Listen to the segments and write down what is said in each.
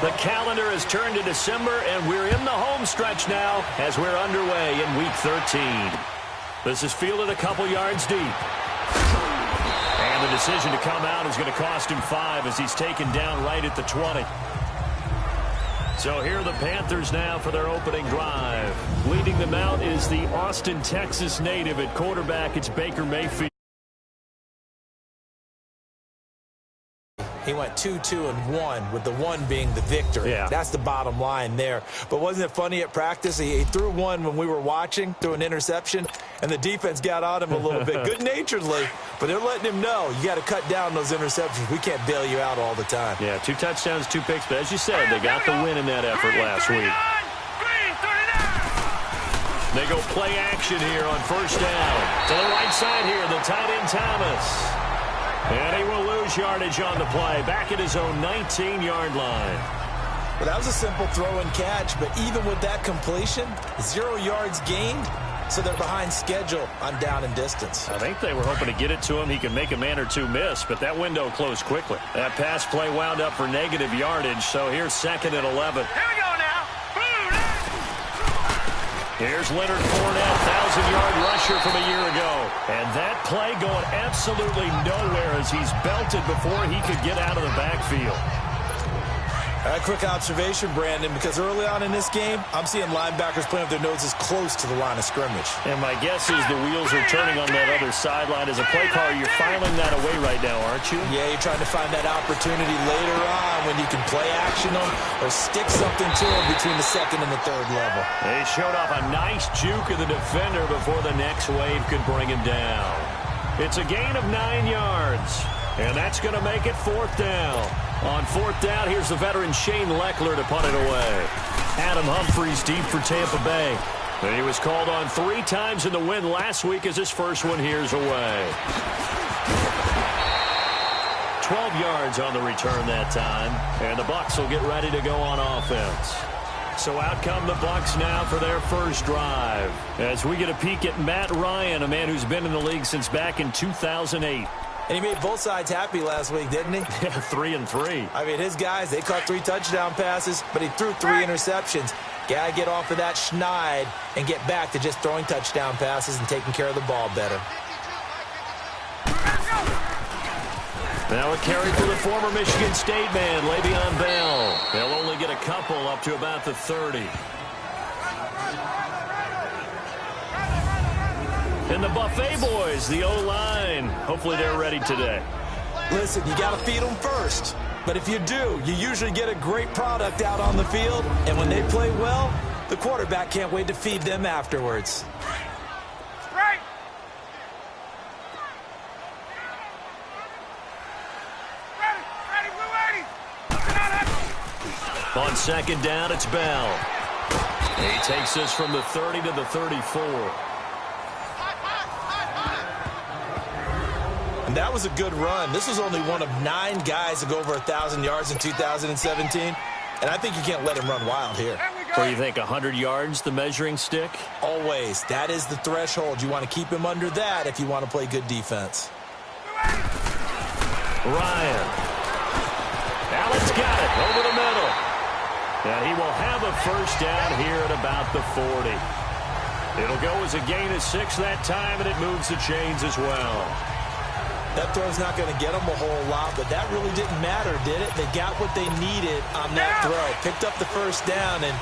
The calendar has turned to December, and we're in the home stretch now as we're underway in Week 13. This is fielded a couple yards deep. And the decision to come out is going to cost him 5 as he's taken down right at the 20. So here are the Panthers now for their opening drive. Leading them out is the Austin, Texas native at quarterback. It's Baker Mayfield. He went 2-2-1 with the 1 being the victory. Yeah. That's the bottom line there. But wasn't it funny at practice? He threw one when we were watching, threw an interception, and the defense got on him a little bit. Good-naturedly, but they're letting him know, you got to cut down those interceptions. We can't bail you out all the time. Yeah, 2 touchdowns, 2 picks. But as you said, they got the win in that effort last week. They go play action here on first down. To the right side here, the tight end Thomas. And he will lose yardage on the play, back at his own 19-yard line. Well, that was a simple throw and catch, but even with that completion, 0 yards gained, so they're behind schedule on down and distance. I think they were hoping to get it to him. He could make a man or two miss, but that window closed quickly. That pass play wound up for negative yardage, so here's 2nd and 11. Here we go now. Here's Leonard Fournette, 1,000-yard rusher from a year ago. And that play going absolutely nowhere as he's belted before he could get out of the backfield. A quick observation, Brandon, because early on in this game, I'm seeing linebackers playing with their noses close to the line of scrimmage. And my guess is the wheels are turning on that other sideline. As a play caller, you're filing that away right now, aren't you? Yeah, you're trying to find that opportunity later on when you can play action them or stick something to them between the 2nd and the 3rd level. They showed off a nice juke of the defender before the next wave could bring him down. It's a gain of 9 yards, and that's going to make it 4th down. On 4th down, here's the veteran Shane Leckler to punt it away. Adam Humphries deep for Tampa Bay. And he was called on 3 times in the win last week as his first one here's away. 12 yards on the return that time. And the Bucs will get ready to go on offense. So out come the Bucs now for their first drive. As we get a peek at Matt Ryan, a man who's been in the league since back in 2008. And he made both sides happy last week, didn't he? Yeah, 3 and 3. I mean, his guys, they caught 3 touchdown passes, but he threw 3 interceptions. Got to get off of that schneid and get back to just throwing touchdown passes and taking care of the ball better. Now a carry for the former Michigan State man, Le'Veon Bell. They'll only get a couple up to about the 30. And the Buffet boys, the O-line. Hopefully they're ready today. Listen, you got to feed them first. But if you do, you usually get a great product out on the field. And when they play well, the quarterback can't wait to feed them afterwards. Right. Ready, we're ready. On 2nd down, it's Bell. He takes this from the 30 to the 34. And that was a good run. This was only one of 9 guys to go over 1,000 yards in 2017. And I think you can't let him run wild here. So you think 100 yards, the measuring stick? Always. That is the threshold. You want to keep him under that if you want to play good defense. Ryan. Allen's got it over the middle. And he will have a first down here at about the 40. It'll go as a gain of 6 that time, and it moves the chains as well. That throw's not going to get them a whole lot, but that really didn't matter, did it? They got what they needed on that throw. Picked up the first down, and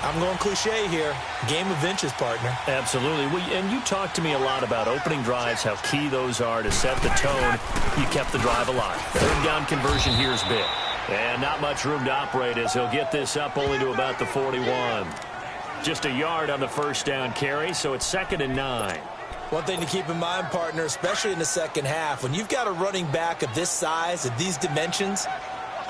I'm going cliche here. Game of inches, partner. Absolutely. And you talked to me a lot about opening drives, how key those are to set the tone. You kept the drive alive. 3rd down conversion here is big. And not much room to operate as he'll get this up only to about the 41. Just a yard on the first down carry, so it's 2nd and 9. One thing to keep in mind, partner, especially in the second half, when you've got a running back of this size, of these dimensions,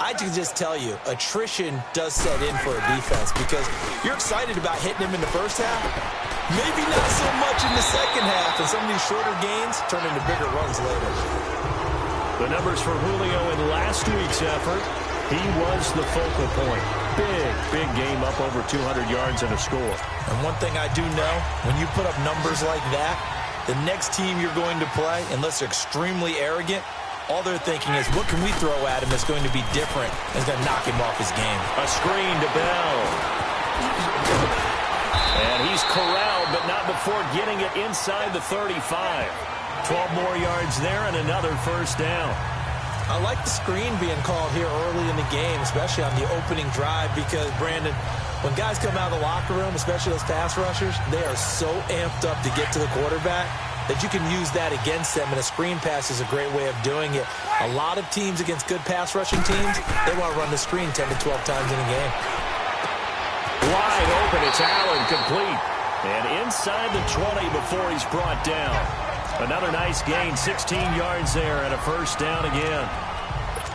I can just tell you, attrition does set in for a defense because you're excited about hitting him in the first half. Maybe not so much in the second half, and some of these shorter gains turn into bigger runs later. The numbers for Julio in last week's effort, he was the focal point. Big game up over 200 yards and a score. And one thing I do know, when you put up numbers like that, the next team you're going to play, unless they're extremely arrogant, All they're thinking is, what can we throw at him that's going to be different, that's going to knock him off his game? A screen to Bell. And he's corralled, but not before getting it inside the 35. 12 more yards there and another first down. I like the screen being called here early in the game, especially on the opening drive, because, Brandon, when guys come out of the locker room, especially those pass rushers, they are so amped up to get to the quarterback that you can use that against them, and a screen pass is a great way of doing it. A lot of teams against good pass rushing teams, they want to run the screen 10 to 12 times in a game. Wide open, it's Allen, complete. And inside the 20 before he's brought down. Another nice gain, 16 yards there and a first down again.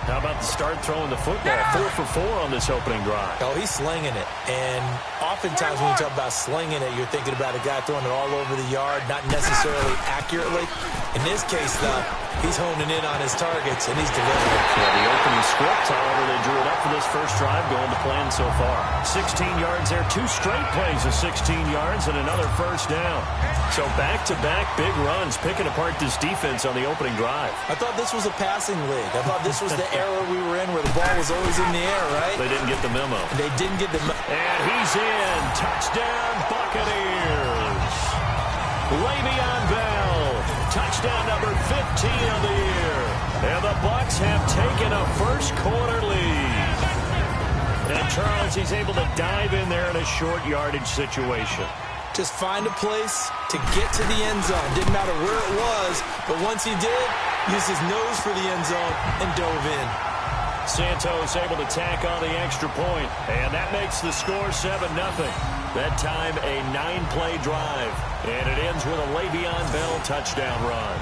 How about the start throwing the football? 4 for 4 on this opening drive. Oh, he's slinging it. And oftentimes when you talk about slinging it, you're thinking about a guy throwing it all over the yard, not necessarily accurately. In this case, though, he's honing in on his targets, and he's delivering. Yeah, the opening script, however, they drew it up for this first drive, going to plan so far. 16 yards there, 2 straight plays of 16 yards, and another first down. So back-to-back big runs, picking apart this defense on the opening drive. I thought this was a passing league. I thought this was the era we were in where the ball was always in the air, right? They didn't get the memo. They didn't get the memo. And he's in. Touchdown, Buccaneers. Le'Veon Bell. Touchdown number 15 of the year. And the Bucs have taken a first quarter lead. And Charles, he's able to dive in there in a short yardage situation. Just find a place to get to the end zone. Didn't matter where it was, but once he did, used his nose for the end zone and dove in. Santos able to tack on the extra point, and that makes the score 7-0. That time a 9-play drive, and it ends with a Le'Veon Bell touchdown run.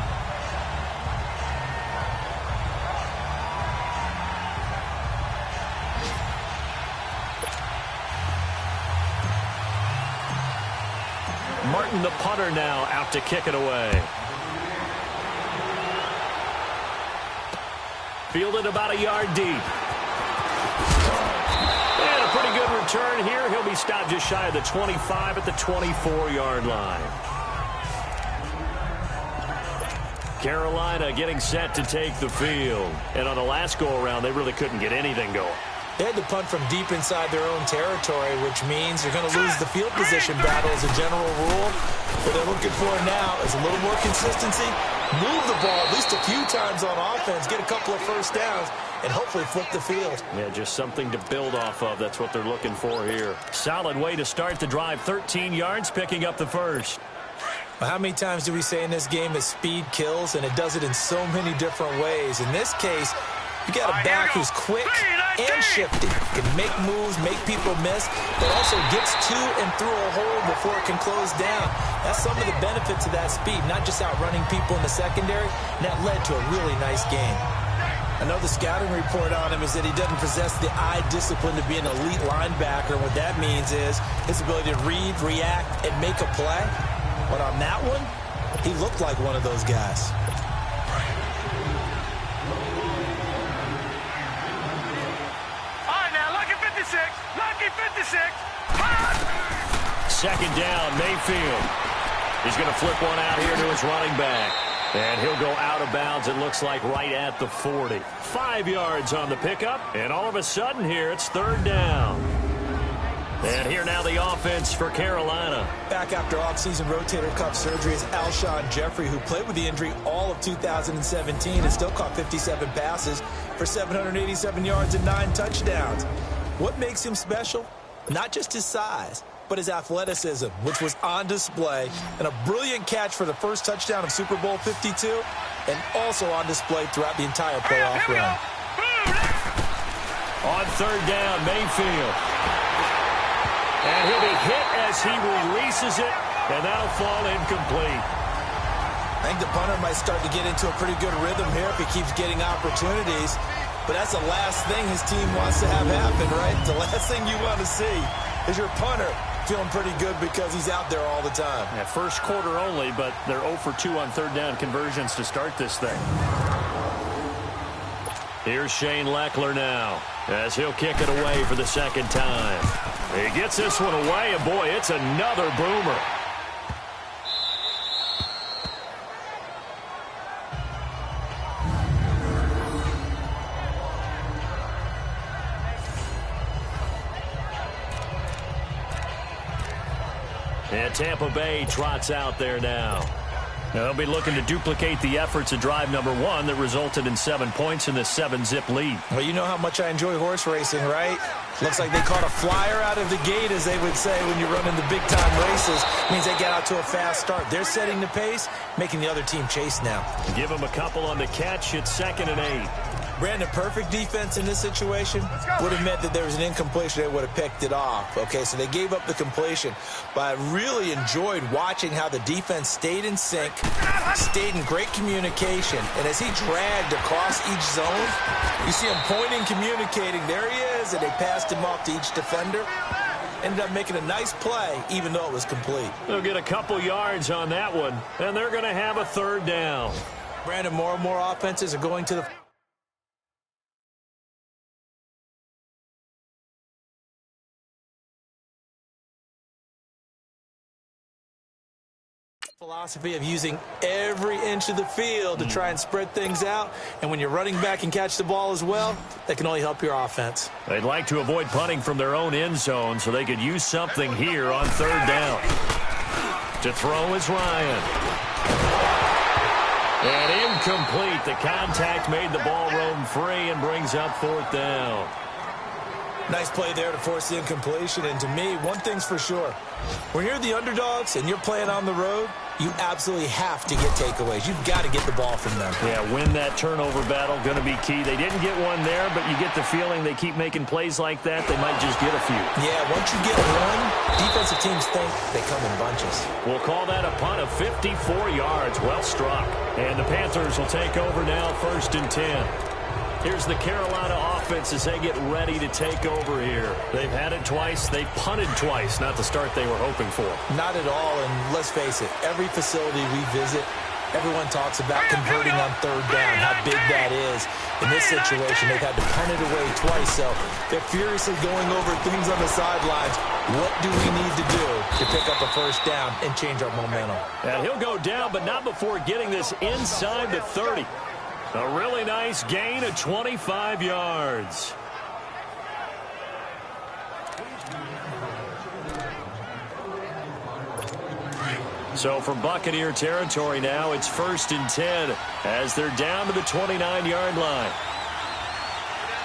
Martin, the punter, now out to kick it away. Fielded about a yard deep. And a pretty good return here. He'll be stopped just shy of the 25 at the 24-yard line. Carolina getting set to take the field. And on the last go-around, they really couldn't get anything going. They had to punt from deep inside their own territory, which means you're going to lose the field position battle as a general rule. What they're looking for now is a little more consistency, move the ball at least a few times on offense, get a couple of first downs, and hopefully flip the field. Yeah, just something to build off of. That's what they're looking for here. Solid way to start the drive. 13 yards, picking up the first. Well, how many times do we say in this game that speed kills, and it does it in so many different ways? In this case, you got a back who's quick and shifty. Can make moves, make people miss, but also gets to and through a hole before it can close down. That's some of the benefits of that speed, not just outrunning people in the secondary, and that led to a really nice game. I know the scouting report on him is that he doesn't possess the eye discipline to be an elite linebacker. What that means is his ability to read, react, and make a play. But on that one, he looked like one of those guys. Lucky 56. Second down, Mayfield. He's going to flip one out here to his running back. And he'll go out of bounds, it looks like, right at the 40. 5 yards on the pickup, and all of a sudden here, it's third down. And here now the offense for Carolina. Back after offseason rotator cuff surgery is Alshon Jeffrey, who played with the injury all of 2017 and still caught 57 passes for 787 yards and 9 touchdowns. What makes him special? Not just his size, but his athleticism, which was on display, and a brilliant catch for the first touchdown of Super Bowl 52, and also on display throughout the entire playoff run. On third down, Mayfield. And he'll be hit as he releases it, and that'll fall incomplete. I think the punter might start to get into a pretty good rhythm here if he keeps getting opportunities. But that's the last thing his team wants to have happen, right? The last thing you want to see is your punter feeling pretty good because he's out there all the time. Yeah, first quarter only, but they're 0 for 2 on third down conversions to start this thing. Here's Shane Leckler now as he'll kick it away for the second time. He gets this one away, and boy, it's another boomer. And Tampa Bay trots out there now. Now they'll be looking to duplicate the efforts of drive number 1 that resulted in 7 points in this 7-zip lead. Well, you know how much I enjoy horse racing, right? Looks like they caught a flyer out of the gate, as they would say when you're running the big-time races. It means they get out to a fast start. They're setting the pace, making the other team chase now. Give them a couple on the catch. It's 2nd and 8. Brandon, perfect defense in this situation would have meant that there was an incompletion. They would have picked it off. Okay, so they gave up the completion. But I really enjoyed watching how the defense stayed in sync, stayed in great communication. And as he dragged across each zone, you see him pointing, communicating. There he is, and they passed him off to each defender. Ended up making a nice play, even though it was complete. They'll get a couple yards on that one, and they're going to have a 3rd down. Brandon, more and more offenses are going to the philosophy of using every inch of the field to try and spread things out. And when you're running back and catch the ball as well, that can only help your offense. They'd like to avoid punting from their own end zone so they could use something here on 3rd down. To throw is Ryan. And incomplete. The contact made the ball roam free and brings up 4th down. Nice play there to force the incompletion. And to me, one thing's for sure. When you're the underdogs and you're playing on the road, you absolutely have to get takeaways. You've got to get the ball from them. Yeah, win that turnover battle, going to be key. They didn't get one there, but you get the feeling they keep making plays like that, they might just get a few. Yeah, once you get one, defensive teams think they come in bunches. We'll call that a punt of 54 yards. Well struck. And the Panthers will take over now, 1st and 10. Here's the Carolina offense as they get ready to take over here. They've had it twice. They've punted twice. Not the start they were hoping for. Not at all, and let's face it, every facility we visit, everyone talks about converting on 3rd down, how big that is. In this situation, they've had to punt it away twice, so they're furiously going over things on the sidelines. What do we need to do to pick up a 1st down and change our momentum? And he'll go down, but not before getting this inside the 30. A really nice gain of 25 yards. So from Buccaneer territory now, it's 1st and 10 as they're down to the 29-yard line.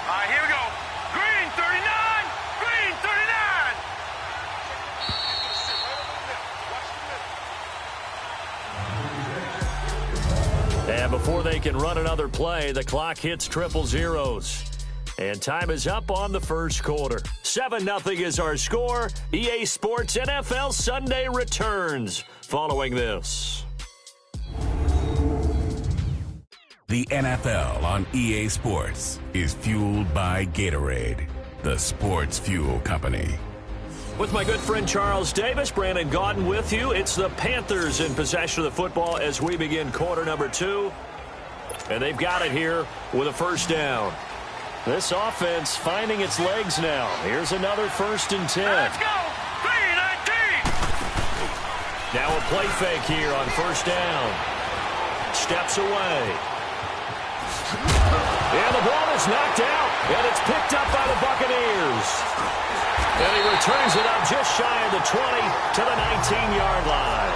All right, here we go. Green 39. Green 39. And before they can run another play, the clock hits triple zeros. And time is up on the 1st quarter. 7-0 is our score. EA Sports NFL Sunday returns following this. The NFL on EA Sports is fueled by Gatorade, the sports fuel company. With my good friend Charles Davis, Brandon Gaudin with you. It's the Panthers in possession of the football as we begin quarter number 2. And they've got it here with a 1st down. This offense finding its legs now. Here's another 1st and 10. Let's go. Green 19. Now a play fake here on 1st down. Steps away. And the ball is knocked out. And it's picked up by the Buccaneers. And he returns it up just shy of the 20 to the 19-yard line.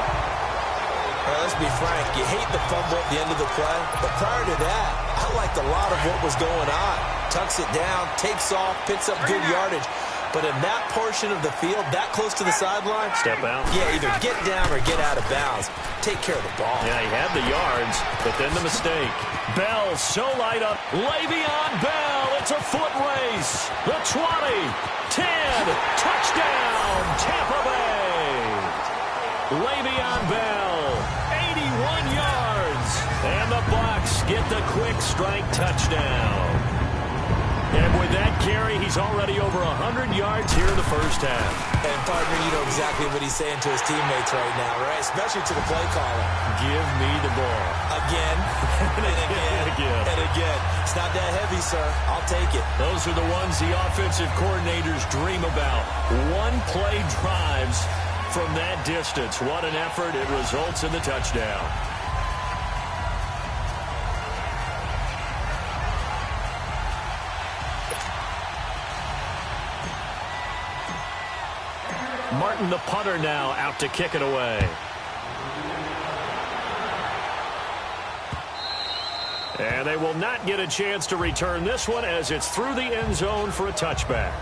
Well, let's be frank. You hate the fumble at the end of the play. But prior to that, I liked a lot of what was going on. Tucks it down, takes off, picks up good yardage. But in that portion of the field, that close to the sideline, step out. Yeah, either get down or get out of bounds. Take care of the ball. Yeah, he had the yards, but then the mistake. Bell so light up. Le'Veon Bell. It's a foot race. The 20, 10, touchdown, Tampa Bay. Le'Veon Bell, 81 yards. And the Bucs get the quick strike touchdown. And with that carry, he's already over 100 yards here in the 1st half. And, partner, you know exactly what he's saying to his teammates right now, right? Especially to the play caller. Give me the ball. Again, and again, and again. It's not that heavy, sir. I'll take it. Those are the ones the offensive coordinators dream about. One-play drives from that distance. What an effort. It results in the touchdown. Martin, the punter, now out to kick it away. And they will not get a chance to return this one as it's through the end zone for a touchback.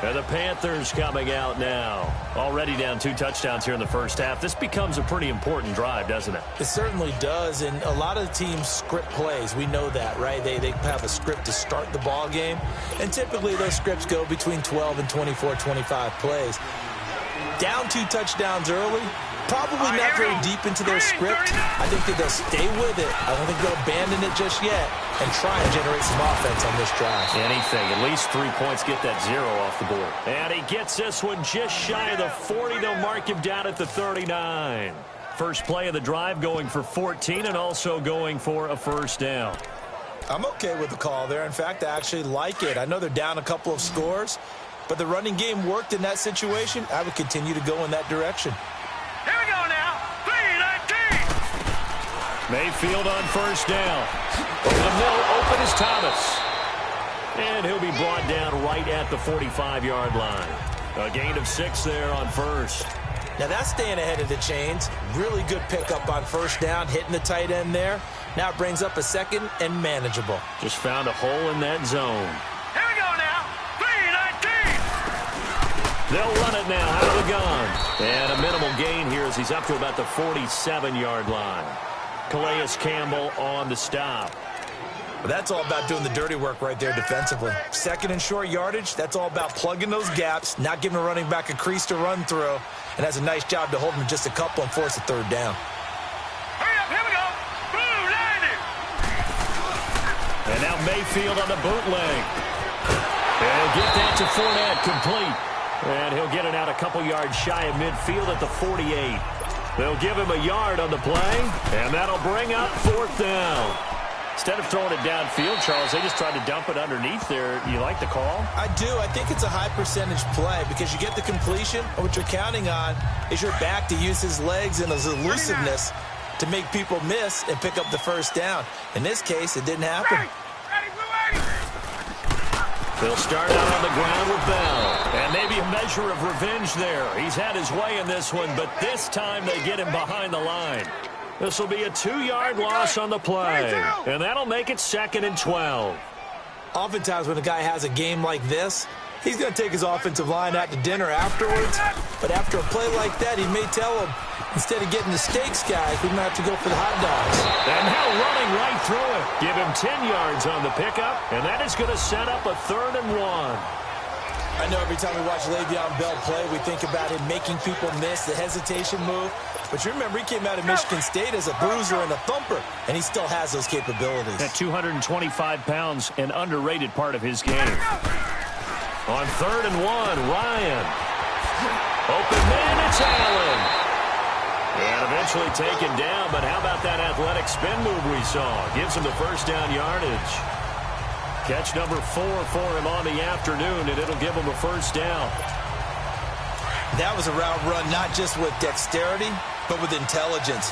And the Panthers coming out now. Already down 2 touchdowns here in the first half. This becomes a pretty important drive, doesn't it? It certainly does, and a lot of teams script plays. We know that, right? They have a script to start the ball game, and typically those scripts go between 12 and 24, 25 plays. Down 2 touchdowns early, probably not very deep into their script. I think that they'll stay with it. I don't think they'll abandon it just yet and try and generate some offense on this drive. Anything. At least 3 points, get that 0 off the board. And he gets this one just shy of the 40. They'll mark him down at the 39. First play of the drive going for 14 and also going for a first down. I'm okay with the call there. In fact, I actually like it. I know they're down a couple of scores, but the running game worked in that situation. I would continue to go in that direction. Here we go now. 3-19. Mayfield on first down. Over the middle, open is Thomas. And he'll be brought down right at the 45-yard line. A gain of 6 there on first. Now that's staying ahead of the chains. Really good pickup on first down, hitting the tight end there. Now it brings up a second and manageable. Just found a hole in that zone. Here we go now. 3-19. They'll run it now out of the gun. And a minimal gain here as he's up to about the 47-yard line. Calais Campbell on the stop. But that's all about doing the dirty work right there defensively. Second and short yardage, that's all about plugging those gaps, not giving a running back a crease to run through, and has a nice job to hold him just a couple and force a third down. Hurry up, here we go. Blue, landing. And now Mayfield on the bootleg. And get that to Fournette, complete. And he'll get it out a couple yards shy of midfield at the 48. They'll give him a yard on the play, and that'll bring up 4th down. Instead of throwing it downfield, Charles, they just tried to dump it underneath there. You like the call? I do. I think it's a high percentage play because you get the completion, and what you're counting on is your back to use his legs and his elusiveness to make people miss and pick up the first down. In this case, it didn't happen. They'll start out on the ground with Bell. And maybe a measure of revenge there. He's had his way in this one, but this time they get him behind the line. This will be a 2-yard loss on the play. And that'll make it 2nd and 12. Oftentimes when a guy has a game like this, he's going to take his offensive line out to dinner afterwards. But after a play like that, he may tell him, instead of getting the steaks, guys, we're going to have to go for the hot dogs. And now running right through it. Give him 10 yards on the pickup, and that is going to set up a 3rd and 1. I know every time we watch Le'Veon Bell play, we think about him making people miss, the hesitation move. But you remember, he came out of Michigan State as a bruiser and a thumper, and he still has those capabilities. At 225 pounds, an underrated part of his game. On 3rd and 1, Ryan. Open man, it's Allen. And eventually taken down, but how about that athletic spin move we saw? Gives him the first down yardage. Catch number 4 for him on the afternoon, and it'll give him a first down. That was a route run not just with dexterity, but with intelligence.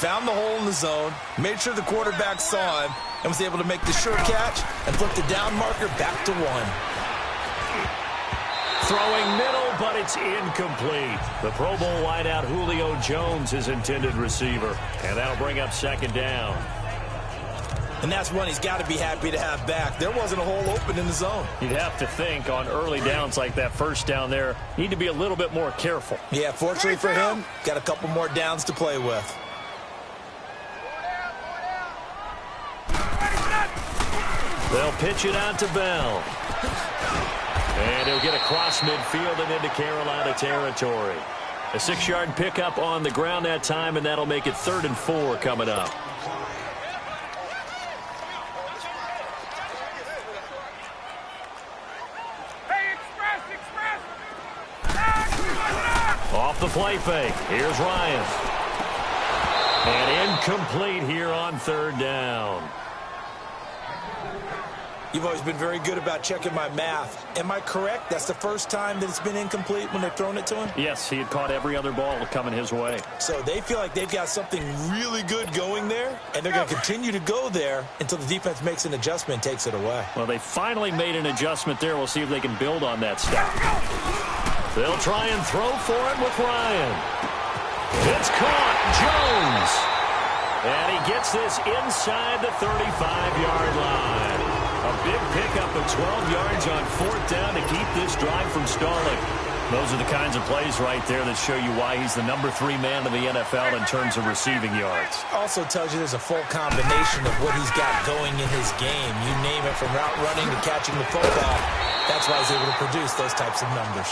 Found the hole in the zone, made sure the quarterback saw him, and was able to make the sure catch and flip the down marker back to 1. Throwing middle, but it's incomplete. The Pro Bowl wideout Julio Jones, his intended receiver. And that'll bring up 2nd down. And that's one he's got to be happy to have back. There wasn't a hole open in the zone. You'd have to think on early downs like that first down there, need to be a little bit more careful. Yeah, fortunately for him, got a couple more downs to play with. They'll pitch it out to Bell. And he'll get across midfield and into Carolina territory. A 6-yard pickup on the ground that time, and that'll make it 3rd and 4 coming up. Off the play fake. Here's Ryan. And incomplete here on 3rd down. You've always been very good about checking my math. Am I correct? That's the first time that it's been incomplete when they're throwing it to him? Yes, he had caught every other ball coming his way. So they feel like they've got something really good going there, and they're going to continue to go there until the defense makes an adjustment and takes it away. Well, they finally made an adjustment there. We'll see if they can build on that stop. They'll try and throw for it with Ryan. It's caught. Jones. And he gets this inside the 35-yard line. A big pickup of 12 yards on 4th down to keep this drive from stalling. Those are the kinds of plays right there that show you why he's the number 3 man in the NFL in terms of receiving yards. Also tells you there's a full combination of what he's got going in his game. You name it, from route running to catching the football. That's why he's able to produce those types of numbers.